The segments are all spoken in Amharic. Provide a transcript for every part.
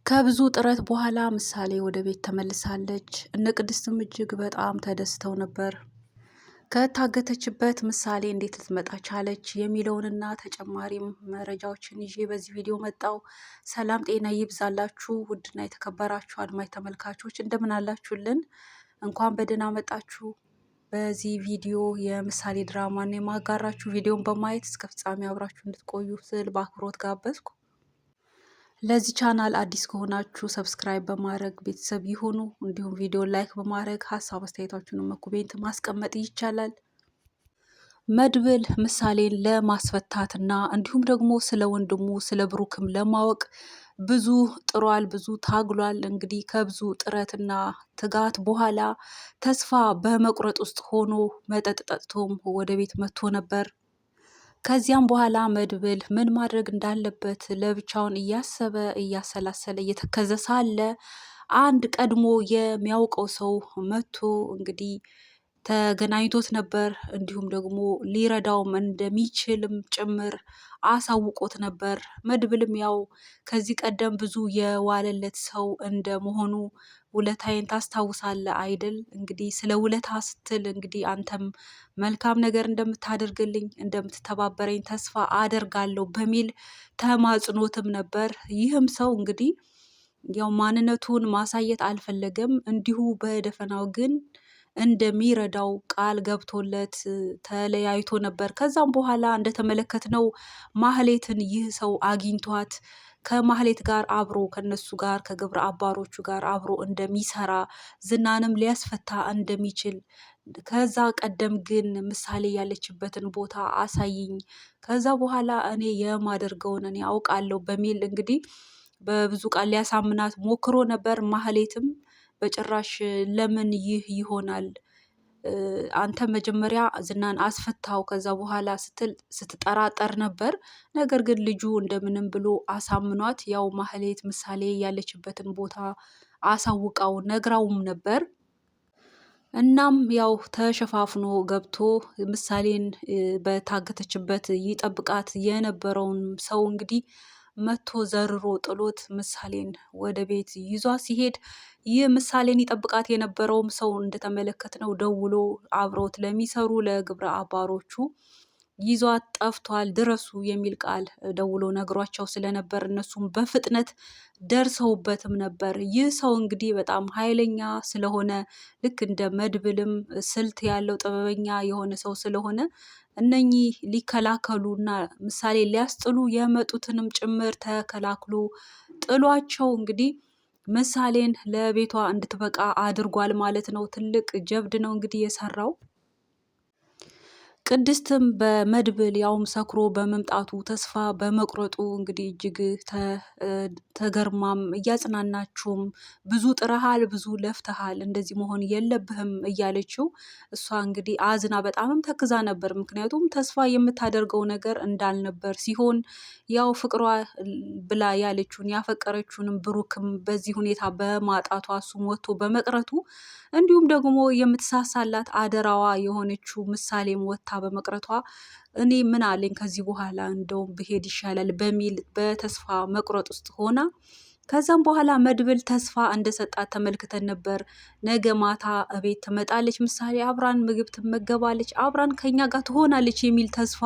ከብዙ ጥረት በኋላ ምሳሌ ወደ ቤት ተመልሳለች። እነ ቅድስትም እጅግ በጣም ተደስተው ነበር። ከታገተችበት ምሳሌ እንዴት ልትመጣ ቻለች የሚለውንና ተጨማሪም መረጃዎችን ይዤ በዚህ ቪዲዮ መጣው። ሰላም ጤና ይብዛላችሁ ውድና የተከበራችሁ አድማጭ ተመልካቾች እንደምን አላችሁልን? እንኳን በደህና መጣችሁ። በዚህ ቪዲዮ የምሳሌ ድራማን የማጋራችሁ ቪዲዮን በማየት እስከ ፍጻሜ አብራችሁ እንድትቆዩ ስል በአክብሮት ጋበዝኩ። ለዚህ ቻናል አዲስ ከሆናችሁ ሰብስክራይብ በማድረግ ቤተሰብ ይሁኑ። እንዲሁም ቪዲዮ ላይክ በማድረግ ሀሳብ አስተያየታችሁን ኮሜንት ማስቀመጥ ይቻላል። መድብል ምሳሌን ለማስፈታትና እንዲሁም ደግሞ ስለ ወንድሙ ስለ ብሩክም ለማወቅ ብዙ ጥሯል፣ ብዙ ታግሏል። እንግዲህ ከብዙ ጥረትና ትጋት በኋላ ተስፋ በመቁረጥ ውስጥ ሆኖ መጠጥ ጠጥቶም ወደ ቤት መጥቶ ነበር። ከዚያም በኋላ መድብል ምን ማድረግ እንዳለበት ለብቻውን እያሰበ እያሰላሰለ እየተከዘ ሳለ አንድ ቀድሞ የሚያውቀው ሰው መጥቶ እንግዲህ ተገናኝቶት ነበር። እንዲሁም ደግሞ ሊረዳውም እንደሚችልም ጭምር አሳውቆት ነበር። መድብልም ያው ከዚህ ቀደም ብዙ የዋለለት ሰው እንደመሆኑ ውለታዬን ታስታውሳለህ አይደል? እንግዲህ ስለ ውለታ ስትል እንግዲህ አንተም መልካም ነገር እንደምታደርግልኝ እንደምትተባበረኝ ተስፋ አደርጋለሁ በሚል ተማጽኖትም ነበር። ይህም ሰው እንግዲህ ያው ማንነቱን ማሳየት አልፈለገም። እንዲሁ በደፈናው ግን እንደሚረዳው ቃል ገብቶለት ተለያይቶ ነበር። ከዛም በኋላ እንደተመለከትነው ማህሌትን ይህ ሰው አግኝቷት ከማህሌት ጋር አብሮ ከነሱ ጋር ከግብረ አባሮቹ ጋር አብሮ እንደሚሰራ ዝናንም ሊያስፈታ እንደሚችል ከዛ ቀደም ግን ምሳሌ ያለችበትን ቦታ አሳይኝ፣ ከዛ በኋላ እኔ የማደርገውን እኔ አውቃለሁ በሚል እንግዲህ በብዙ ቃል ሊያሳምናት ሞክሮ ነበር። ማህሌትም በጭራሽ ለምን ይህ ይሆናል? አንተ መጀመሪያ ዝናን አስፈታው ከዛ በኋላ ስትል ስትጠራጠር ነበር። ነገር ግን ልጁ እንደምንም ብሎ አሳምኗት ያው ማህሌት ምሳሌ ያለችበትን ቦታ አሳውቃው ነግራውም ነበር። እናም ያው ተሸፋፍኖ ገብቶ ምሳሌን በታገተችበት ይጠብቃት የነበረውን ሰው እንግዲህ መቶ ዘርሮ ጥሎት ምሳሌን ወደ ቤት ይዟ ሲሄድ ይህ ምሳሌን ይጠብቃት የነበረውም ሰው እንደተመለከትነው ደውሎ አብረውት ለሚሰሩ ለግብረ አባሮቹ ይዟት ጠፍቷል፣ ድረሱ የሚል ቃል ደውሎ ነግሯቸው ስለነበር እነሱም በፍጥነት ደርሰውበትም ነበር። ይህ ሰው እንግዲህ በጣም ኃይለኛ ስለሆነ ልክ እንደ መድብልም ስልት ያለው ጥበበኛ የሆነ ሰው ስለሆነ እነኚህ ሊከላከሉና ምሳሌ ሊያስጥሉ የመጡትንም ጭምር ተከላክሎ ጥሏቸው እንግዲህ ምሳሌን ለቤቷ እንድትበቃ አድርጓል ማለት ነው። ትልቅ ጀብድ ነው እንግዲህ የሰራው። ቅድስትም በመድብል ያውም ሰክሮ በመምጣቱ ተስፋ በመቁረጡ እንግዲህ እጅግ ተገርማም እያጽናናችውም ብዙ ጥረሃል፣ ብዙ ለፍተሃል፣ እንደዚህ መሆን የለብህም እያለችው እሷ እንግዲህ አዝና በጣምም ተክዛ ነበር። ምክንያቱም ተስፋ የምታደርገው ነገር እንዳልነበር ሲሆን ያው ፍቅሯ ብላ ያለችውን ያፈቀረችውንም ብሩክም በዚህ ሁኔታ በማጣቷ እሱም ወጥቶ በመቅረቱ እንዲሁም ደግሞ የምትሳሳላት አደራዋ የሆነችው ምሳሌም ወጥታ በመቅረቷ እኔ ምን አለኝ ከዚህ በኋላ እንደውም ብሄድ ይሻላል በሚል በተስፋ መቁረጥ ውስጥ ሆና ከዛም በኋላ መድብል ተስፋ እንደሰጣት ተመልክተን ነበር። ነገ ማታ እቤት ትመጣለች፣ ምሳሌ አብራን ምግብ ትመገባለች፣ አብራን ከኛ ጋር ትሆናለች የሚል ተስፋ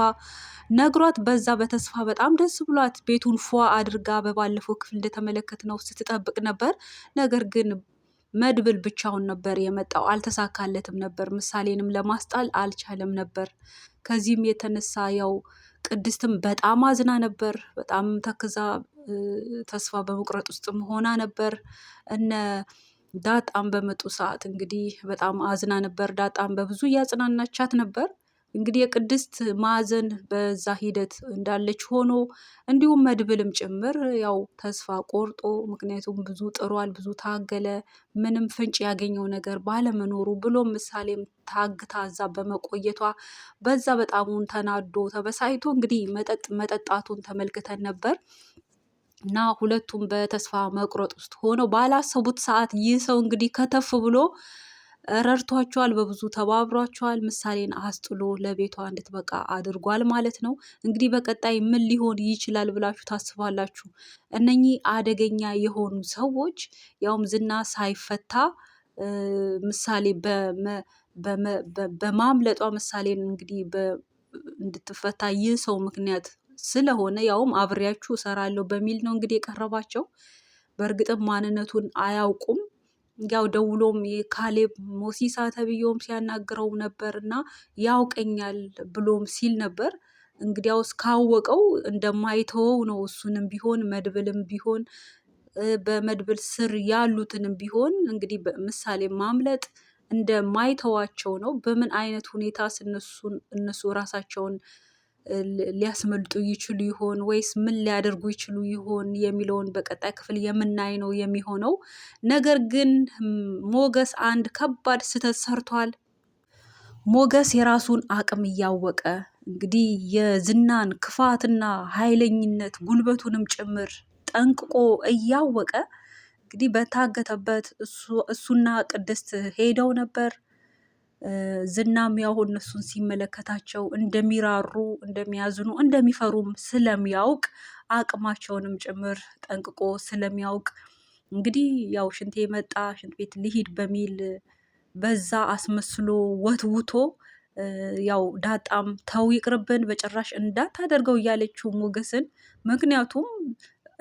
ነግሯት በዛ በተስፋ በጣም ደስ ብሏት ቤቱን ፏ አድርጋ በባለፈው ክፍል እንደተመለከትነው ስትጠብቅ ነበር። ነገር ግን መድብል ብቻውን ነበር የመጣው፣ አልተሳካለትም ነበር። ምሳሌንም ለማስጣል አልቻለም ነበር። ከዚህም የተነሳ ያው ቅድስትም በጣም አዝና ነበር። በጣም ተክዛ ተስፋ በመቁረጥ ውስጥም ሆና ነበር። እነ ዳጣም በመጡ ሰዓት እንግዲህ በጣም አዝና ነበር። ዳጣም በብዙ እያጽናናቻት ነበር። እንግዲህ የቅድስት ማዘን በዛ ሂደት እንዳለች ሆኖ እንዲሁም መድብልም ጭምር ያው ተስፋ ቆርጦ ምክንያቱም ብዙ ጥሯል፣ ብዙ ታገለ፣ ምንም ፍንጭ ያገኘው ነገር ባለመኖሩ ብሎም ምሳሌም ታግታ እዛ በመቆየቷ በዛ በጣሙን ተናዶ ተበሳይቶ እንግዲህ መጠጣቱን ተመልክተን ነበር። እና ሁለቱም በተስፋ መቁረጥ ውስጥ ሆነው ባላሰቡት ሰዓት ይህ ሰው እንግዲህ ከተፍ ብሎ ረድቷቸዋል፣ በብዙ ተባብሯቸዋል። ምሳሌን አስጥሎ ለቤቷ እንድትበቃ አድርጓል ማለት ነው። እንግዲህ በቀጣይ ምን ሊሆን ይችላል ብላችሁ ታስባላችሁ? እነኚህ አደገኛ የሆኑ ሰዎች ያውም ዝና ሳይፈታ ምሳሌ በማምለጧ ምሳሌን እንግዲህ እንድትፈታ ይህ ሰው ምክንያት ስለሆነ ያውም አብሬያችሁ እሰራለሁ በሚል ነው እንግዲህ የቀረባቸው። በእርግጥም ማንነቱን አያውቁም። ያው ደውሎም የካሌብ ሞሲሳ ተብዬውም ሲያናግረው ነበር እና ያውቀኛል ብሎም ሲል ነበር። እንግዲያውስ ካወቀው እንደማይተወው ነው። እሱንም ቢሆን መድብልም ቢሆን በመድብል ስር ያሉትንም ቢሆን እንግዲህ ምሳሌ ማምለጥ እንደማይተዋቸው ነው። በምን አይነት ሁኔታ እነሱ ራሳቸውን ሊያስመልጡ ይችሉ ይሆን ወይስ ምን ሊያደርጉ ይችሉ ይሆን የሚለውን በቀጣይ ክፍል የምናይ ነው የሚሆነው። ነገር ግን ሞገስ አንድ ከባድ ስህተት ሰርቷል። ሞገስ የራሱን አቅም እያወቀ እንግዲህ የዝናን ክፋትና ኃይለኝነት ጉልበቱንም ጭምር ጠንቅቆ እያወቀ እንግዲህ በታገተበት እሱና ቅድስት ሄደው ነበር። ዝናም ያው እነሱን ሲመለከታቸው እንደሚራሩ፣ እንደሚያዝኑ፣ እንደሚፈሩም ስለሚያውቅ አቅማቸውንም ጭምር ጠንቅቆ ስለሚያውቅ እንግዲህ ያው ሽንቴ መጣ ሽንት ቤት ልሂድ በሚል በዛ አስመስሎ ወትውቶ ያው ዳጣም ተው ይቅርብን በጭራሽ እንዳታደርገው እያለችው ሞገስን። ምክንያቱም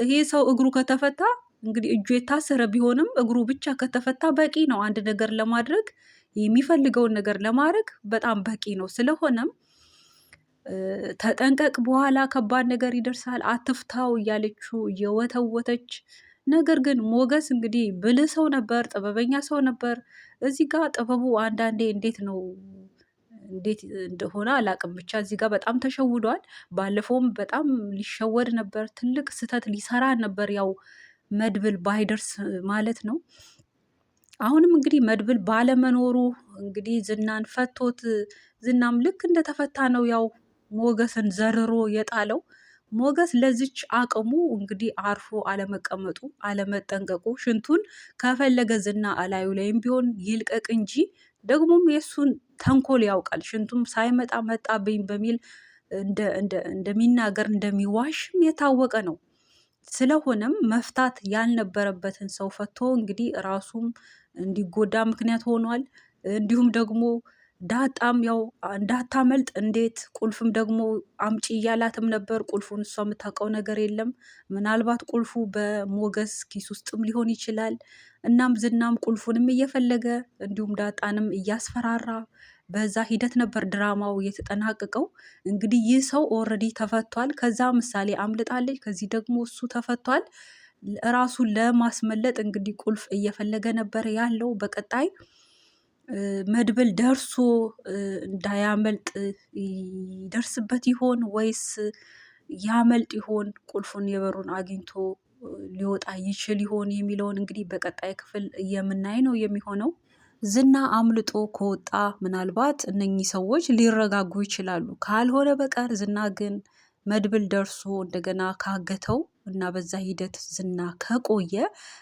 ይሄ ሰው እግሩ ከተፈታ እንግዲህ እጁ የታሰረ ቢሆንም እግሩ ብቻ ከተፈታ በቂ ነው። አንድ ነገር ለማድረግ የሚፈልገውን ነገር ለማድረግ በጣም በቂ ነው። ስለሆነም ተጠንቀቅ፣ በኋላ ከባድ ነገር ይደርሳል፣ አትፍታው እያለችው እየወተወተች ነገር ግን ሞገስ እንግዲህ ብልህ ሰው ነበር፣ ጥበበኛ ሰው ነበር። እዚህ ጋር ጥበቡ አንዳንዴ እንዴት እንደሆነ አላቅም፣ ብቻ እዚህ ጋር በጣም ተሸውዷል። ባለፈውም በጣም ሊሸወድ ነበር፣ ትልቅ ስህተት ሊሰራ ነበር፣ ያው መድብል ባይደርስ ማለት ነው። አሁንም እንግዲህ መድብል ባለመኖሩ እንግዲህ ዝናን ፈቶት፣ ዝናም ልክ እንደተፈታ ነው ያው ሞገስን ዘርሮ የጣለው። ሞገስ ለዚች አቅሙ እንግዲህ አርፎ አለመቀመጡ፣ አለመጠንቀቁ፣ ሽንቱን ከፈለገ ዝና እላዩ ላይም ቢሆን ይልቀቅ እንጂ ደግሞም የእሱን ተንኮል ያውቃል። ሽንቱም ሳይመጣ መጣብኝ በሚል እንደሚናገር እንደሚዋሽም የታወቀ ነው። ስለሆነም መፍታት ያልነበረበትን ሰው ፈቶ እንግዲህ ራሱም እንዲጎዳ ምክንያት ሆኗል። እንዲሁም ደግሞ ዳጣም ያው እንዳታመልጥ እንዴት ቁልፍም ደግሞ አምጪ እያላትም ነበር። ቁልፉን እሷ የምታውቀው ነገር የለም። ምናልባት ቁልፉ በሞገስ ኪስ ውስጥም ሊሆን ይችላል። እናም ዝናም ቁልፉንም እየፈለገ እንዲሁም ዳጣንም እያስፈራራ በዛ ሂደት ነበር ድራማው የተጠናቀቀው። እንግዲህ ይህ ሰው ኦልሬዲ ተፈቷል። ከዛ ምሳሌ አምልጣለች፣ ከዚህ ደግሞ እሱ ተፈቷል። ራሱን ለማስመለጥ እንግዲህ ቁልፍ እየፈለገ ነበር ያለው። በቀጣይ መድብል ደርሶ እንዳያመልጥ ይደርስበት ይሆን ወይስ ያመልጥ ይሆን? ቁልፉን የበሩን አግኝቶ ሊወጣ ይችል ይሆን የሚለውን እንግዲህ በቀጣይ ክፍል የምናይ ነው የሚሆነው። ዝና አምልጦ ከወጣ ምናልባት እነኚህ ሰዎች ሊረጋጉ ይችላሉ። ካልሆነ በቀር ዝና ግን መድብል ደርሶ እንደገና ካገተው እና በዛ ሂደት ዝና ከቆየ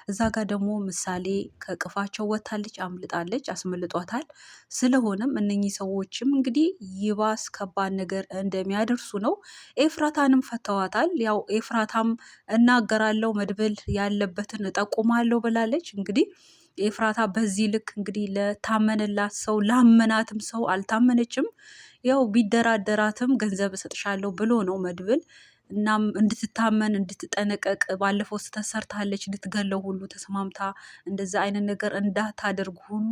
እዛ ጋር ደግሞ ምሳሌ ከቅፋቸው ወጥታለች፣ አምልጣለች፣ አስመልጧታል። ስለሆነም እነኚህ ሰዎችም እንግዲህ ይባስ ከባድ ነገር እንደሚያደርሱ ነው። ኤፍራታንም ፈተዋታል። ያው ኤፍራታም እናገራለሁ መድብል ያለበትን እጠቁማለሁ ብላለች። እንግዲህ ኤፍራታ በዚህ ልክ እንግዲህ ለታመነላት ሰው ላመናትም ሰው አልታመነችም። ያው ቢደራደራትም ገንዘብ እሰጥሻለሁ ብሎ ነው መድብል። እናም እንድትታመን እንድትጠነቀቅ ባለፈው ስህተት ሰርታለች፣ ልትገለው ሁሉ ተስማምታ እንደዛ አይነት ነገር እንዳታደርግ ሁሉ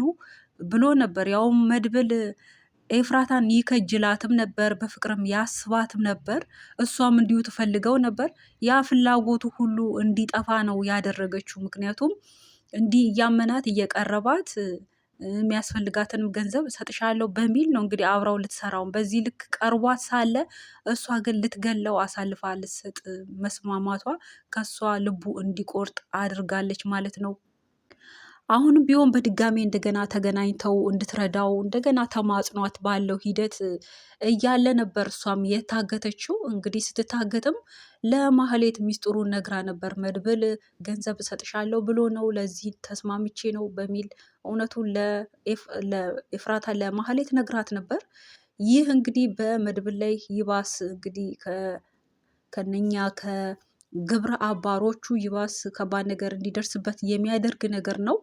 ብሎ ነበር። ያውም መድብል ኤፍራታን ይከጅላትም ነበር፣ በፍቅርም ያስባትም ነበር። እሷም እንዲሁ ትፈልገው ነበር። ያ ፍላጎቱ ሁሉ እንዲጠፋ ነው ያደረገችው። ምክንያቱም እንዲህ እያመናት እየቀረባት የሚያስፈልጋትንም ገንዘብ እሰጥሻለሁ በሚል ነው እንግዲህ አብራው ልትሰራውን በዚህ ልክ ቀርቧት ሳለ እሷ ግን ልትገለው አሳልፋ ልትሰጥ መስማማቷ ከሷ ልቡ እንዲቆርጥ አድርጋለች ማለት ነው። አሁንም ቢሆን በድጋሜ እንደገና ተገናኝተው እንድትረዳው እንደገና ተማጽኗት ባለው ሂደት እያለ ነበር እሷም የታገተችው። እንግዲህ ስትታገትም ለማህሌት ሚስጥሩን ነግራ ነበር። መድብል ገንዘብ እሰጥሻለሁ ብሎ ነው፣ ለዚህ ተስማምቼ ነው በሚል እውነቱን ለኤፍራታ ለማህሌት ነግራት ነበር። ይህ እንግዲህ በመድብል ላይ ይባስ እንግዲህ ከነኛ ከግብረ አባሮቹ ይባስ ከባድ ነገር እንዲደርስበት የሚያደርግ ነገር ነው።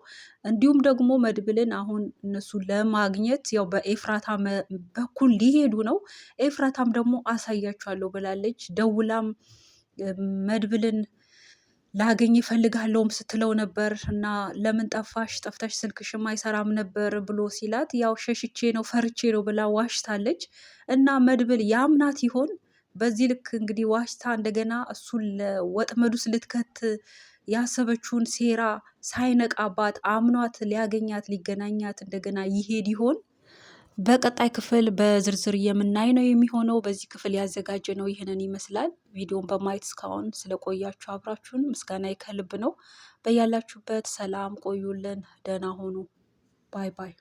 እንዲሁም ደግሞ መድብልን አሁን እነሱ ለማግኘት ያው በኤፍራታ በኩል ሊሄዱ ነው። ኤፍራታም ደግሞ አሳያችኋለሁ ብላለች። ደውላም መድብልን ላገኝ እፈልጋለሁም ስትለው ነበር እና ለምን ጠፋሽ? ጠፍተሽ ስልክሽም አይሰራም ነበር ብሎ ሲላት ያው ሸሽቼ ነው ፈርቼ ነው ብላ ዋሽታለች። እና መድብል ያምናት ይሆን? በዚህ ልክ እንግዲህ ዋሽታ እንደገና እሱን ለወጥመዱ ልትከት ያሰበችውን ሴራ ሳይነቃባት አምኗት ሊያገኛት ሊገናኛት እንደገና ይሄድ ይሆን? በቀጣይ ክፍል በዝርዝር የምናይ ነው የሚሆነው። በዚህ ክፍል ያዘጋጀ ነው ይህንን ይመስላል። ቪዲዮን በማየት እስካሁን ስለቆያችሁ አብራችሁን ምስጋና ከልብ ነው። በያላችሁበት ሰላም ቆዩልን። ደህና ሆኑ። ባይ ባይ።